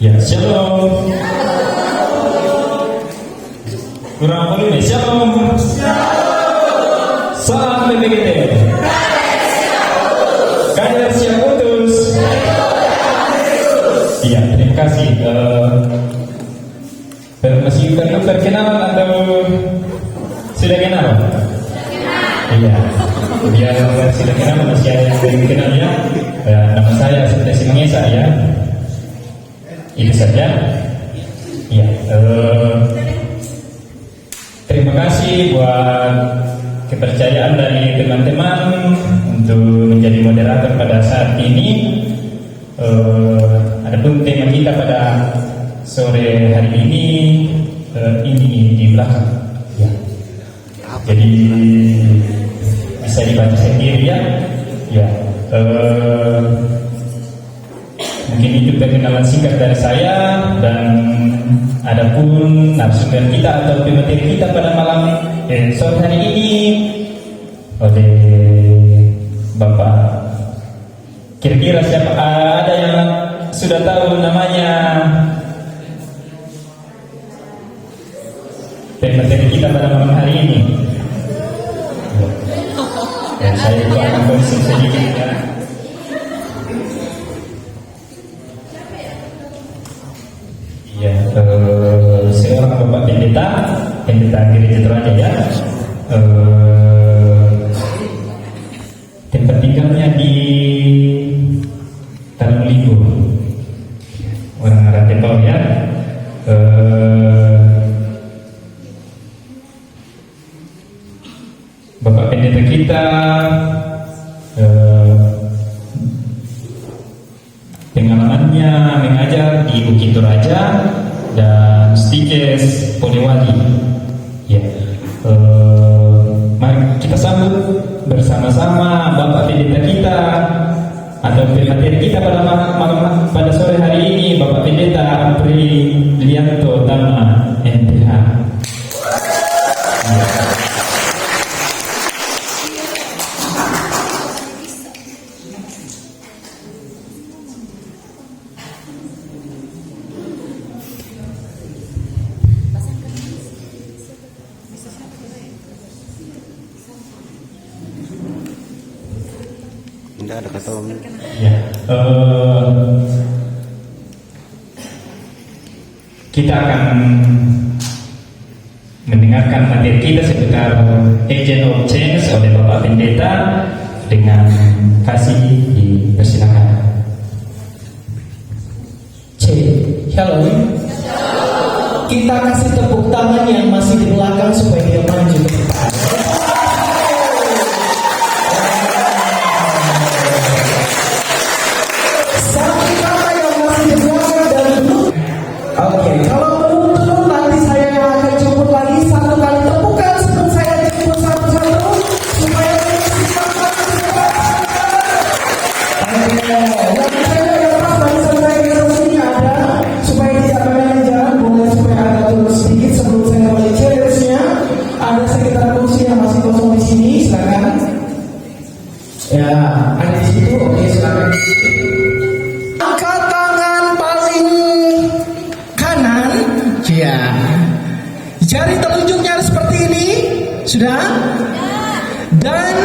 Ya, shalom. Kurang boleh, shalom. Salam PPGT. Kader siap putus. Iya, terima kasih. Masih perlu perkenalan atau sudah kenal? Iya. Biar sudah kenal masih ada yang belum kenal ya. Nama saya Sabda Simangesa ya. Itu saja. Ya. Terima kasih buat kepercayaan dari teman-teman untuk menjadi moderator pada saat ini. Adapun tema kita pada sore hari ini di belakang. Ya. Jadi bisa dibaca sendiri ya. Ya. Mungkin itu perkenalan singkat dari saya, dan adapun narasumber kita atau pemateri kita pada malam sore hari ini oleh Bapak. Kira-kira siapa, ada yang sudah tahu namanya pemateri kita pada malam hari ini? Ya, saya itu akan konsum sedikit ya. Ya, seorang Bapak pendeta gereja Toraja ya. Tempat tinggalnya di Tanjung Libu, orang Ratepau ya. Bapak pendeta kita pengalamannya mengajar di Bukit Toraja dan Stikes Polewali. Ya, mari kita sambut bersama-sama Bapak pendeta kita atau pemateri kita pada sore hari ini, Bapak Pendeta Aprilianto Tama MPH. Ya. Tidak ada kata ya, kita akan mendengarkan materi kita seputar Agent of Change oleh Bapak Pendeta. Dengan kasih dipersilakan. Halo. Kita kasih tepuk tangan yang masih di belakang supaya dia maju ke depan. Oke, kalau belum turun nanti saya yang akan jemput lagi. Satu kali tepukan sebelum saya jemput satu-satu supaya yang saya lepas barisan saya di sini ada supaya tidak banyak jalan, boleh supaya ada turun sedikit sebelum saya balik chairsnya. Ada sekitar kursi yang masih kosong di sini, silakan. Ya, ada di situ. Oke, silakan. Angkat tangan paling kanan, ya. Jari telunjuknya seperti ini, sudah. Dan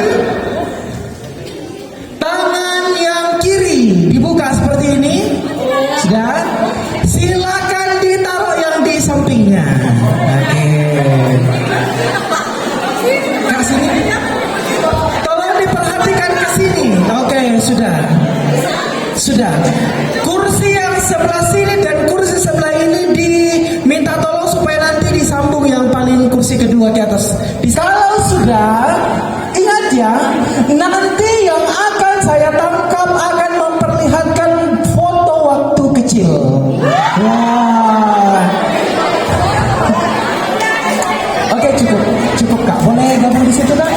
tangan yang kiri dibuka seperti ini, sudah. Silakan ditaruh yang di sampingnya. Oke. Kasih. Tolong diperhatikan ke sini. Oke, sudah. Sudah. Kursi yang sebelah sini dan kursi sebelah ini diminta tolong supaya nanti disambung yang paling kursi kedua ke atas. Kalau sudah, ingat ya, nanti yang akan saya tangkap akan memperlihatkan foto waktu kecil. Wah. Oke, cukup Kak. Boleh gabung di situ Kak?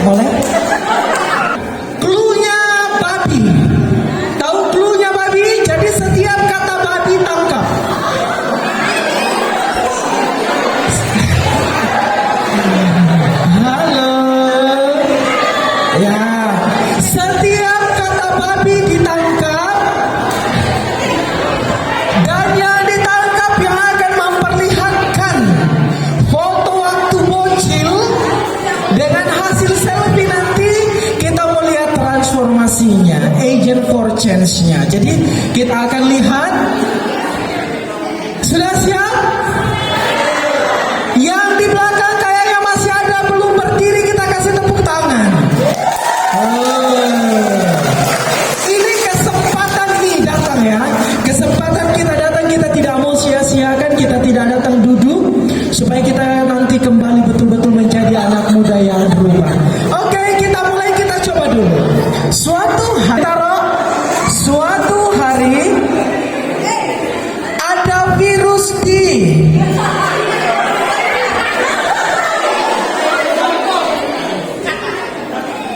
Boleh? Cluenya babi. Tahu cluenya babi? Jadi setiap kata babi tangkap. Halo. Ya, setiap kata babi ditangkap change-nya. Jadi kita akan lihat. Sudah siap? Yang di belakang kayaknya masih ada belum berdiri, kita kasih tepuk tangan. Ini kesempatan nih datang ya. Kesempatan kita datang, kita tidak mau sia-siakan, kita tidak datang duduk, supaya kita nanti kembali betul-betul menjadi anak muda yang berubah. Oke, kita mulai, kita coba dulu. Suatu hari ada virus di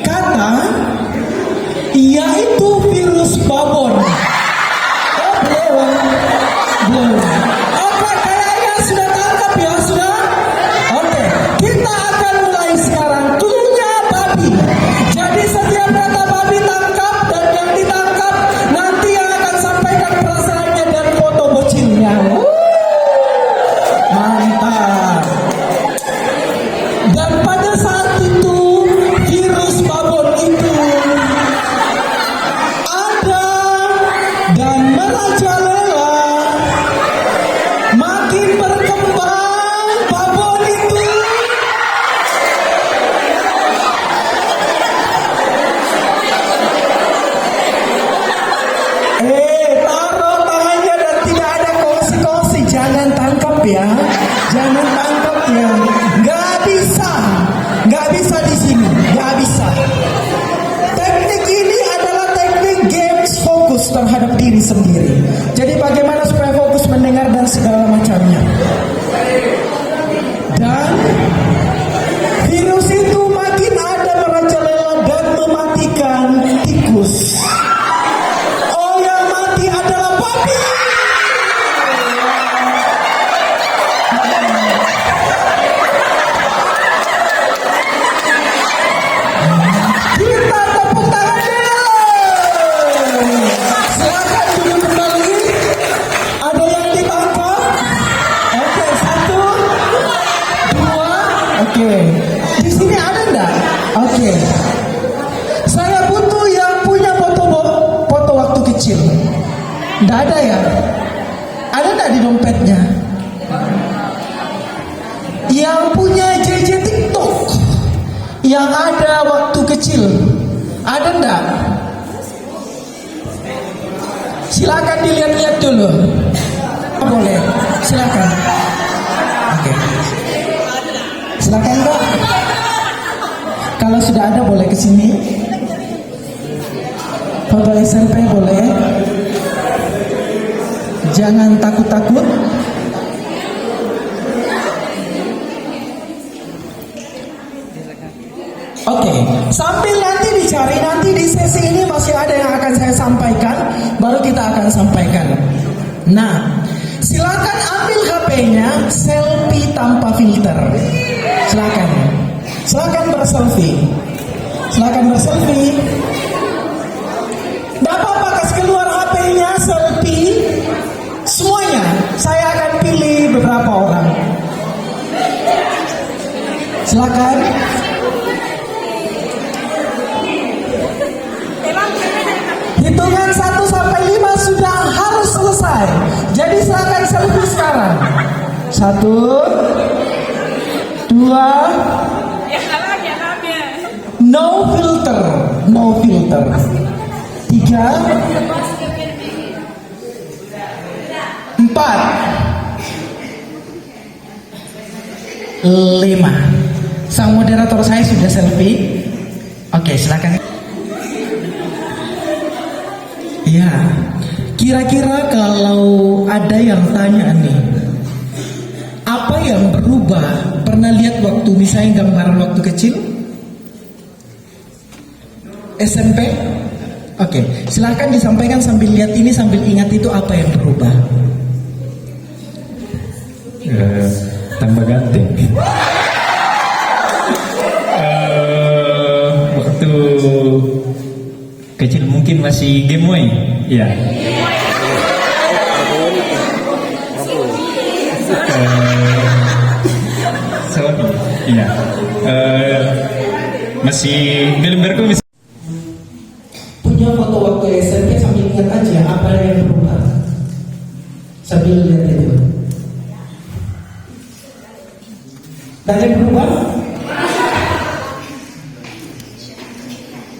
kata, yaitu virus babon. Belum. Oke, kayaknya sudah tangkap ya, sudah. Oke, kita akan mulai sekarang. Cluenya babi. Jadi setiap kata babi tangkap, dan yang ditangkap nanti yang akan sampaikan perasaannya dan foto bocilnya. Mantap. Dan pada saat itu virus babon itu ada dan merajalela, makin berkembang babon itu. Taruh tangannya dan tidak ada kongsi-kongsi. Jangan tangkap ya, jangan tangkap ya. Nggak bisa di sini, nggak bisa. Teknik ini adalah teknik games fokus terhadap diri sendiri. Jadi bagaimana supaya fokus mendengar dan segala macamnya. Dan virus itu makin ada merajalela dan mematikan tikus. Oh, yang mati adalah babi. Kita tepuk tangan dulu. Silakan duduk kembali. Ada yang ditangkap? Oke, 1, 2. Oke. Di sini ada enggak? Oke. Saya butuh yang punya foto waktu kecil. Enggak ada ya? Ada enggak di dompetnya? Yang punya JJ TikTok yang ada waktu kecil, ada enggak? Silakan dilihat-lihat dulu. Boleh, silakan. Oke. Silakan Mbak. Kalau sudah ada boleh ke sini. Foto SMP boleh. Jangan takut-takut. Oke, sambil nanti dicari, nanti di sesi ini masih ada yang akan saya sampaikan, baru kita akan sampaikan. Nah, silakan ambil HP-nya, selfie tanpa filter. Silakan berselfie. Tidak apa-apa, kasih keluar HP-nya, selfie. Semuanya, saya akan pilih beberapa orang. Silakan. Hitungan 1 sampai 5 sudah harus selesai. Jadi silakan selfie sekarang. 1, 2. No filter. 3, 4, 5. Sang moderator saya sudah selfie. Oke, silakan. Ya, kira-kira kalau ada yang tanya nih, apa yang berubah? Pernah lihat waktu misalnya gambaran waktu kecil? SMP? Oke, silakan disampaikan sambil lihat ini, sambil ingat itu apa yang berubah. Tambah ganteng. Waktu kecil mungkin masih Game Boy, ya. Sony, iya. Masih gambarku punya foto waktu SMP sambil lihat aja apa yang berubah sambil lihat itu. Dan yang berubah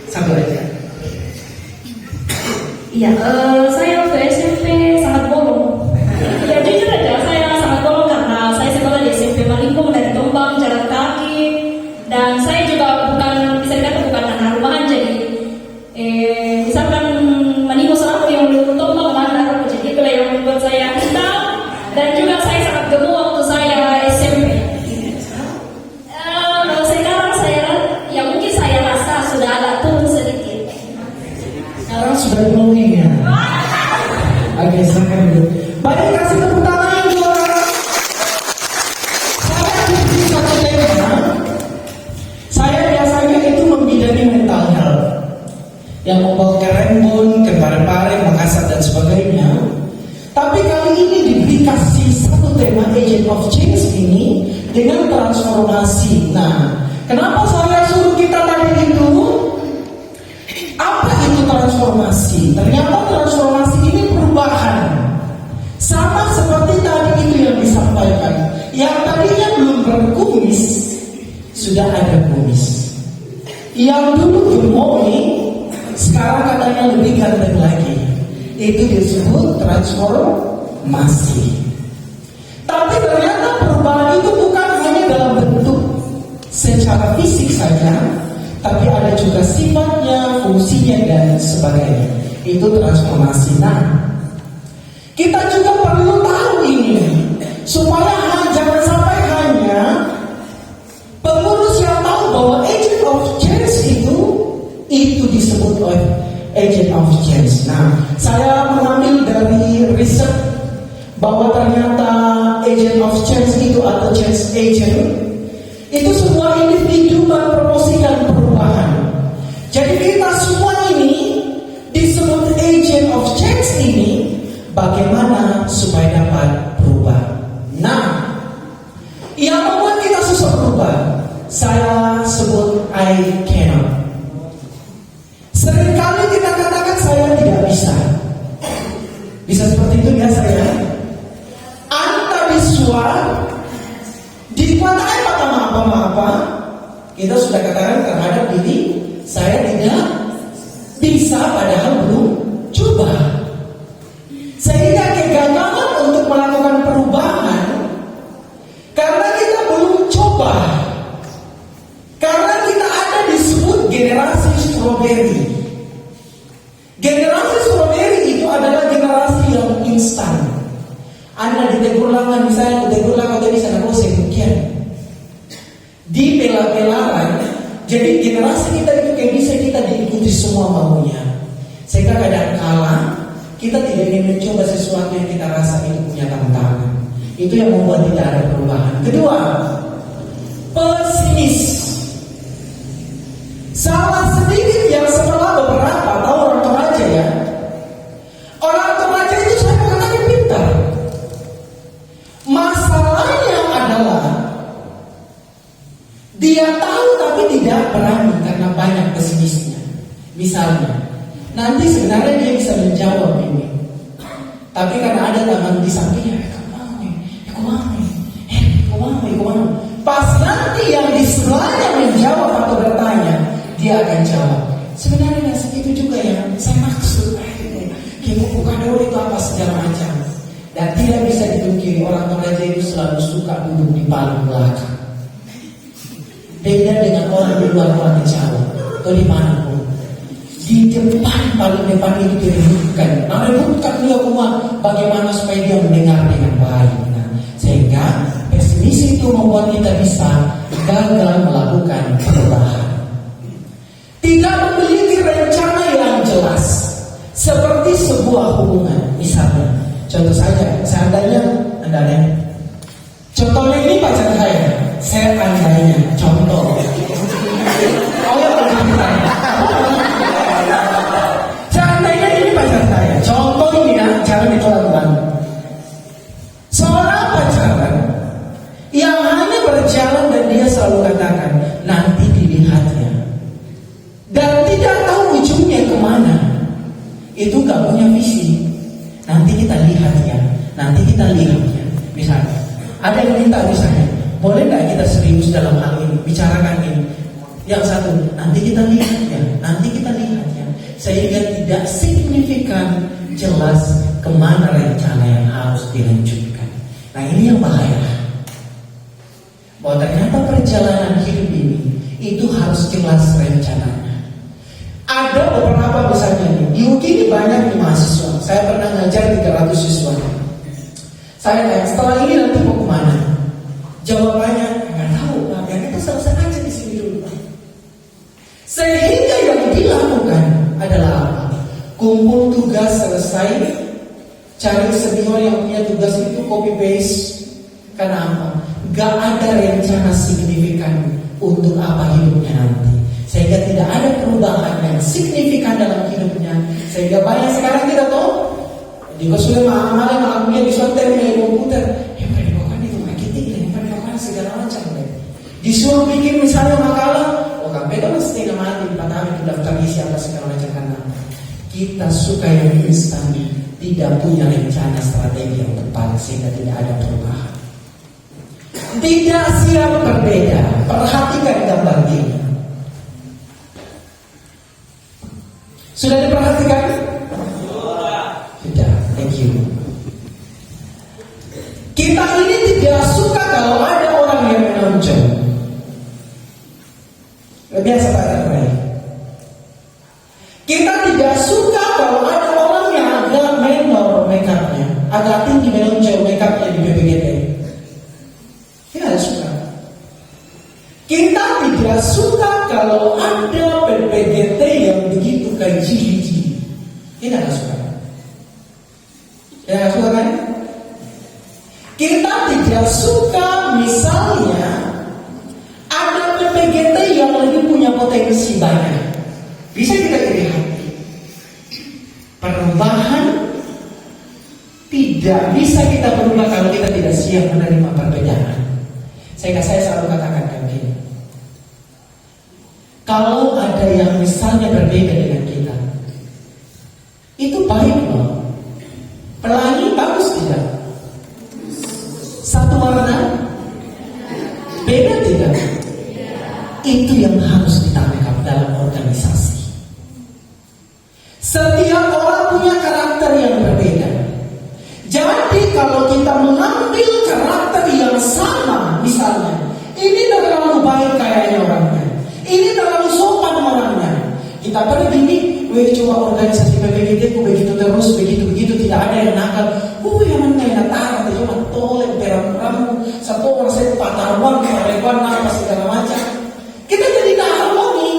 sabar aja. Iya, saya waktu SMP sangat bolong. Ya jujur aja, saya sangat bolong karena saya sekolah di SMP Malingpong dari Tombang, jalan kaki, dan saya juga bukan, bisa dikatakan bukan anak rumahan, jadi misalkan meninggal selalu yang belum Tombang mana aku, jadi itulah yang membuat saya hitam, dan juga saya sangat gemuk waktu saya SMP. Sekarang saya, ya mungkin saya rasa sudah agak turun sedikit. Sekarang sudah belonging ya. Oke, silakan dulu. Baik, kasih tepuk tangan dua. Saya di satu tema. Saya biasanya itu membidangi mental health, yang membawa ke Rembon, ke Parepare, Makassar dan sebagainya. Tapi kali ini diberi kasih satu tema agent of change ini dengan transformasi. Nah, kenapa saya suruh kita tadi itu? Apa itu transformasi? Ternyata transformasi ini perubahan. Sama seperti tadi itu yang disampaikan. Yang tadinya belum berkumis, sudah ada kumis. Yang dulu gemuk, sekarang katanya lebih ganteng lagi. Itu disebut transformasi. Tapi ternyata perubahan itu bukan hanya dalam bentuk secara fisik saja, tapi ada juga sifatnya, fungsinya dan sebagainya. Itu transformasi. Nah, kita juga perlu tahu ini supaya jangan sampai hanya pengurus yang tahu bahwa agent of change itu disebut oleh agent of change. Nah, saya mengambil dari riset bahwa ternyata agent of change itu atau change agent itu semua individu mempromosikan perubahan. Jadi kita semua ini disebut agent of change ini bagaimana supaya dapat berubah. Nah, yang membuat kita susah berubah, saya sebut I cannot. Seringkali kita katakan saya tidak bisa. Bisa seperti itu ya saya. Anta biswa dikuatai apa? Kita sudah katakan terhadap diri saya tidak bisa padahal belum coba. Sehingga kegagalan untuk melakukan perubahan karena kita belum coba. Karena kita ada disebut generasi strawberry. Generasi strawberry itu adalah generasi yang instan. Anda ditegur langan, misalnya ditegur langan tadi sana bosen mungkin di pela-pelaran. Jadi generasi kita itu kayak bisa kita diikuti semua maunya. Sehingga kadang kala kita tidak ingin mencoba sesuatu yang kita rasa itu punya tantangan. Itu yang membuat tidak ada perubahan. Kedua, pesimis. Salah sedikit yang setelah beberapa tahu orang Toraja ya. Orang Toraja itu saya katakan pintar. Masalahnya adalah dia tahu tapi tidak berani karena banyak pesimisnya. Misalnya, nanti sebenarnya dia bisa menjawab ini, tapi karena ada tangan di sampingnya, pas nanti yang di sebelahnya menjawab atau bertanya, dia akan jawab. Sebenarnya segitu juga ya, saya maksud kamu bukan itu apa segala macam. Dan tidak bisa dipungkiri orang Toraja itu selalu suka duduk di paling belakang. Beda dengan orang di luar orang Jawa atau dimanapun. Di depan, paling depan itu direbutkan. Nah, rebutkan dia bagaimana supaya dia mendengar dengan baik. Nah, sehingga pesimis itu membuat kita bisa gagal melakukan perubahan. Tidak memiliki rencana yang jelas, seperti sebuah hubungan. Misalnya, contoh saja, seandainya Anda contohnya ini pacar saya andainya contoh. Oh ya, seandainya ini pacar saya, contoh ini ya, jangan ditolak. Seorang pacaran yang hanya berjalan dan dia selalu katakan nanti dilihatnya dan tidak tahu ujungnya kemana, itu nggak punya visi. Nanti kita lihat ya. Misalnya, ada yang minta misalnya, boleh nggak kita serius dalam hal ini, bicarakan ini. Yang satu, nanti kita lihat ya. Sehingga tidak signifikan jelas kemana rencana yang harus dilanjutkan. Nah ini yang bahaya. Bahwa ternyata perjalanan hidup ini itu harus jelas rencananya. Ada beberapa misalnya di UK ini banyak mahasiswa. Saya pernah ngajar 300 siswa. Saya tanya, setelah ini nanti mau kemana? Jawabannya, nggak tahu. Nah, biar kita selesai aja di sini dulu. Sehingga yang dilakukan adalah apa? Kumpul tugas selesai, cari senior yang punya tugas itu copy paste. Karena apa? Gak ada rencana signifikan untuk apa hidupnya nanti. Sehingga tidak ada perubahan yang signifikan dalam hidupnya. Sehingga banyak sekarang kita tahu di sudah malam dia disuruh main komputer. Pendidikan itu marketing dan pendidikan segala macam. Disuruh bikin misalnya makalah, KPK mesti mati 4 tahun itu daftar isi apa segala macam. Karena kita suka yang instan, tidak punya rencana strategi yang tepat sehingga tidak ada perubahan. Tidak siap berbeda. Perhatikan gambar ini. Sudah diperhatikan? Sudah, thank you. Kita ini tidak suka kalau ada orang yang menonjol. Biasa Pak. Kita tidak suka kalau ada orang yang agak menor makeupnya, agak tinggi menonjol makeupnya di BPGT. Tidak suka. Kita tidak suka kalau ada BPGT yang begitu kaji. Tidak suka. Tidak suka kan? Kita tidak suka misalnya ada PPGT yang lebih punya potensi banyak. Bisa kita lihat. Perubahan tidak bisa kita berubah kalau kita tidak siap menerima perbedaan. Sehingga saya selalu katakan begini. Kalau ada yang misalnya berbeda dengan kita, itu baik loh. Pelangi bagus tidak? Satu warna beda tidak? Itu yang harus kita backup dalam organisasi. Setiap orang punya karakter yang berbeda. Jadi kalau kita mengambil karakter yang sama, misalnya ini terlalu baik kayaknya orangnya, ini terlalu sopan orangnya, kita pergi nih, coba organisasi PPGT begitu terus, begitu tidak ada yang nakal. Yang mana yang natara, cuma tolek peram-peram, satu orang saya patarwan, parewan, apa segala macam. Kita jadi tak harmoni,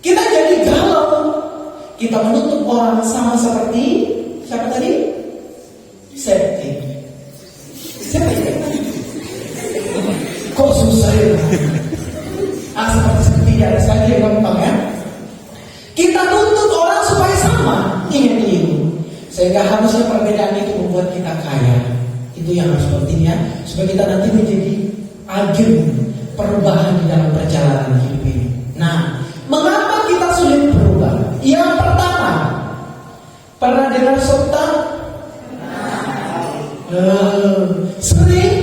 kita jadi galau, kita menutup orang sama seperti siapa tadi? Septic. Kok susah ya? Seperti tidak ada saja yang gampang ya. Kita tuntut orang supaya sama, ingat itu. Sehingga harusnya perbedaan itu membuat kita kaya. Itu yang harus pentingnya, supaya kita nanti menjadi agen perubahan di dalam perjalanan hidup ini. Nah, mengapa kita sulit berubah? Yang pertama, pernah dengar sultan? Sering?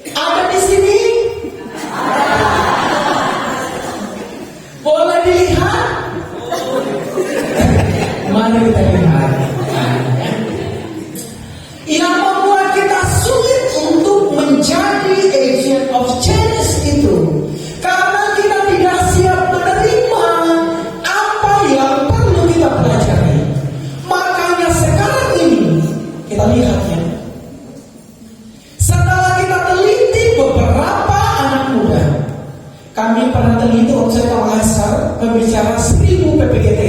Ada di sini? Boleh dilihat? Mari kita lihat. Yang membuat kita sulit untuk menjadi agent of change itu karena kita tidak siap menerima apa yang perlu kita pelajari. Makanya sekarang ini kita lihat ya. Setelah kita teliti beberapa anak muda, kami pernah teliti waktu saya ke Makassar, berbicara 1000 PPGT.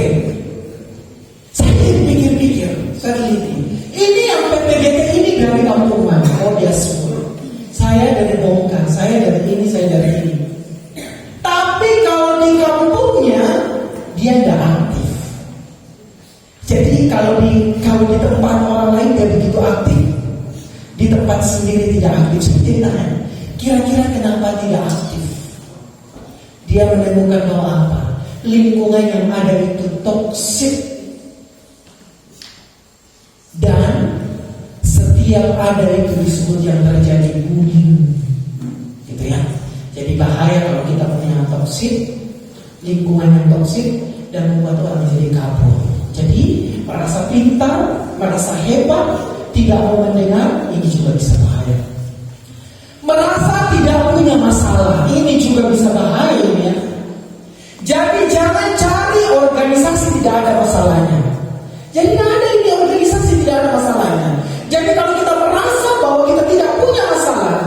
Saya pikir-pikir, saya teliti. Ini yang PPGT ini dari kampungan, dia semua. Saya dari Bongkar, saya dari ini, saya dari ini. Tapi kalau di kampungnya dia tidak aktif. Jadi kalau di tempat orang lain dia begitu aktif, di tempat sendiri tidak aktif. Seperti ditanya, kira-kira kenapa tidak aktif? Dia menemukan bahwa apa? lingkungan yang ada itu toksik, dan setiap ada itu disebut yang terjadi bullying, gitu ya. Jadi bahaya kalau kita punya toksik, lingkungan yang toksik, dan membuat orang jadi kabur. Jadi merasa pintar, merasa hebat, tidak mau mendengar, ini juga bisa bahaya. Merasa tidak punya masalah, ini juga bisa bahaya ya. Jadi jangan cari organisasi tidak ada masalahnya. Jadi tidak ada ini organisasi tidak ada masalahnya. Jadi kalau kita merasa bahwa kita tidak punya masalah,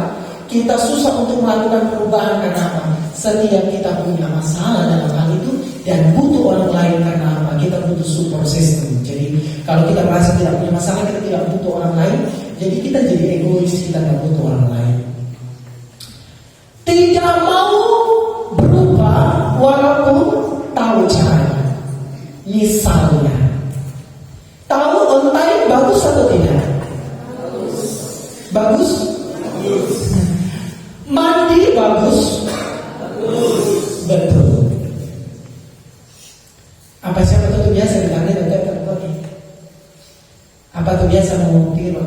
kita susah untuk melakukan perubahan. Karena apa? Setiap kita punya masalah dalam hal itu dan butuh orang lain. Karena apa? Kita butuh support system. Jadi kalau kita merasa tidak punya masalah, kita tidak butuh orang lain. Jadi kita jadi egois, kita tidak butuh orang lain. Tidak mau berubah walaupun tahu caranya. Misalnya, tahu on time bagus atau tidak? Bagus? Mandi bagus? Betul. Apa siapa tuh biasa ditanya dekat ini? Apa tuh biasa mau tidur?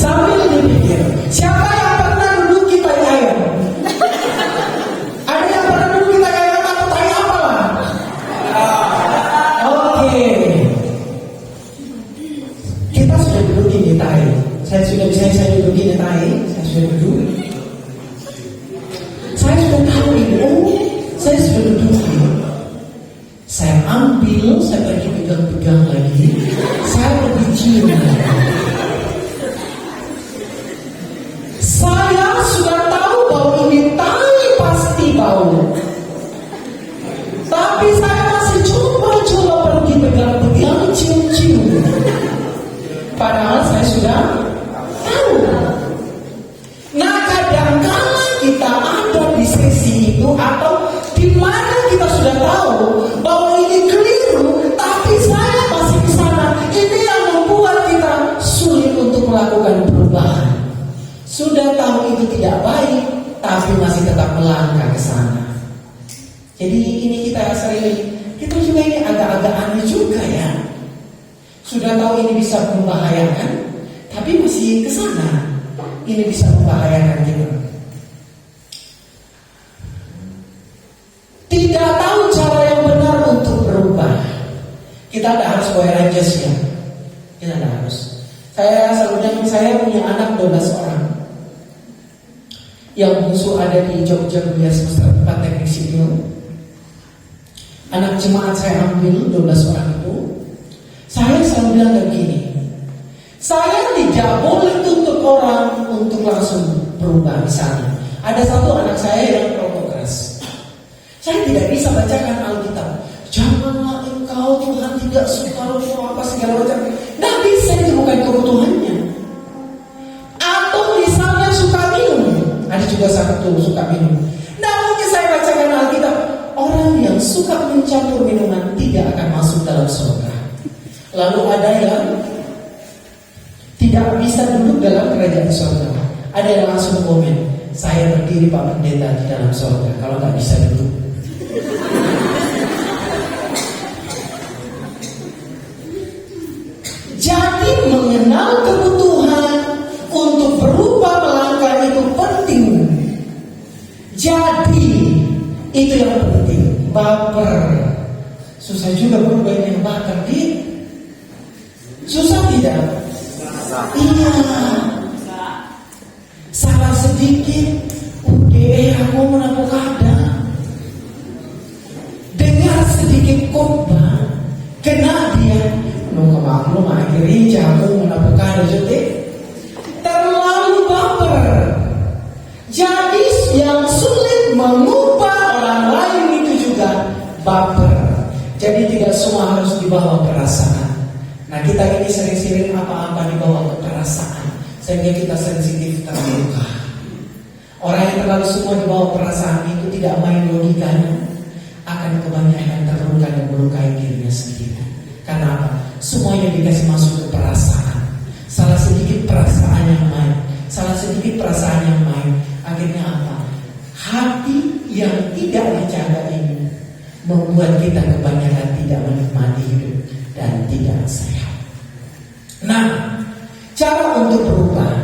Sambil dipikir, siapa yang pernah duduk di tai ayam? Ada yang pernah duduk di tai ayam atau tai apalah? Oke. Kita sudah duduk di tai. Saya duduk di tai. Saya sudah duduk. Saya sudah tahu ini. Saya sudah duduk ini. Saya ambil, saya pergi pegang-pegang lagi. Saya lebih cium. Saya sudah tahu bahwa ini tai pasti bau. Tapi saya masih coba pergi pegang-pegang, cium-cium. Padahal saya sudah tahu. Nah, kadang-kala kita ada di sesi itu atau di mana kita sudah tahu bahwa ini keliru, tapi saya masih di sana. Ini yang membuat kita sulit untuk melakukan perubahan. Sudah tahu itu tidak baik, tapi masih tetap melangkah ke sana. Jadi ini kita juga ini agak-agak aneh juga ya. Sudah tahu ini bisa membahayakan, tapi masih ke sana. Ini bisa membahayakan kita. Tidak tahu cara yang benar untuk berubah. Kita tidak harus Power Rangers ya. Kita tidak harus. Saya punya anak 12 orang. Yang bungsu ada di Jogja Kuliah Semester 4 Teknik Sipil. Anak jemaat saya ambil 12 orang itu. Saya selalu bilang begini, saya tidak boleh tuntut orang untuk langsung berubah. Misalnya ada satu anak saya yang perokok keras. Saya tidak bisa bacakan Alkitab. Janganlah engkau, Tuhan tidak suka rokok apa segala macam. Tidak bisa, itu bukan kebutuhannya. Atau misalnya suka minum. Ada juga satu suka minum. Nah, mungkin saya bacakan Alkitab. Orang yang suka mencampur minuman tidak akan masuk dalam surga. Lalu ada yang tidak bisa duduk dalam kerajaan surga. Ada yang langsung komen, saya berdiri Pak Pendeta di dalam surga kalau nggak bisa duduk. Jadi mengenal kebutuhan untuk berubah melangkah itu penting. Jadi itu yang penting. Baper susah juga berubah ini bakar di. Susah tidak? Iya. Salah sedikit, udah aku menapuk ada. Dengar sedikit khotbah, kena dia. Maklum akhirnya jago menapuk ada jadi terlalu baper. Jadi yang sulit mengubah orang lain itu juga baper. Jadi tidak semua harus dibawa perasaan. Nah, kita ini sering-sering apa-apa dibawa ke perasaan, sehingga kita sensitif terluka. Orang yang terlalu semua dibawa perasaan itu tidak main logikanya, akan kebanyakan terluka dan melukai dirinya sendiri. Karena apa? Semuanya dikasih masuk ke perasaan. hati yang tidak dijaga ini membuat kita kebanyakan tidak menikmati hidup dan tidak sehat. Nah, cara untuk berubah